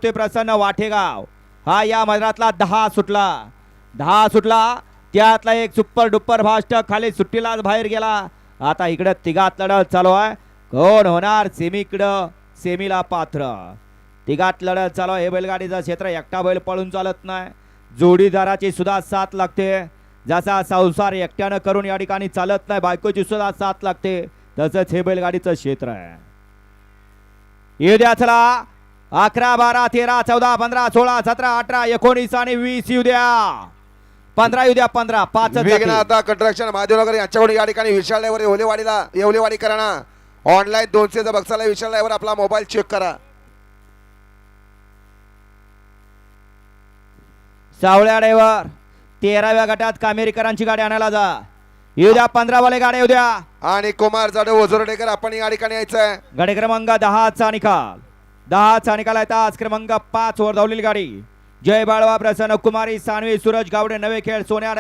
होते प्रसन्न वाटेगाव. हा या मैदानातला 10 सुटला त्यातला एक सुपर डुपर फास्ट खाली सुट्टीलाच बाहेर गेला. आता इकडे तिघात लढत चालू आहे. कोण होणार सेमीला पात्र. तिघात लढत चालू आहे. हे बैलगाडीचं क्षेत्र एकटा बैल पळून चालत नाही. जोडीदाराची सुद्धा साथ लागते. जसा संसार एकट्यानं करून या ठिकाणी चालत नाही, बायकोची सुद्धा साथ लागते, तसंच हे बैलगाडीचं क्षेत्र आहे. येऊ द्या चला. 11, 12, 13, 14, 15, 16, 17, 18, 19 आणि 20 येऊ द्या. 15 येऊ द्या. 15 5 आता कंट्रक्शन महादेवनगर यांच्याकडून या ठिकाणी विशाल ड्रायव्हर येवलेवाडी करा ना. ऑनलाईन 200 बक्षाला विशाल ड्रायव्हर आपला मोबाईल चेक करा. सावळ्या ड्रायव्हर 13व्या गटात कामेरीकरांची गाडी आणायला जा. येऊ द्या. 15 वाले गाड्या येऊ द्या. आणि कुमार जाधव ओझरडेकर आपण या ठिकाणी यायचंय. गाडी क्रमांक 10चा निकाल आहे. आज क्रमांक 5 वर धावलेली गाडी जय बाळवा प्रसन्न कुमारी सानवी सूरज गावडे नवे खेळ सोन्या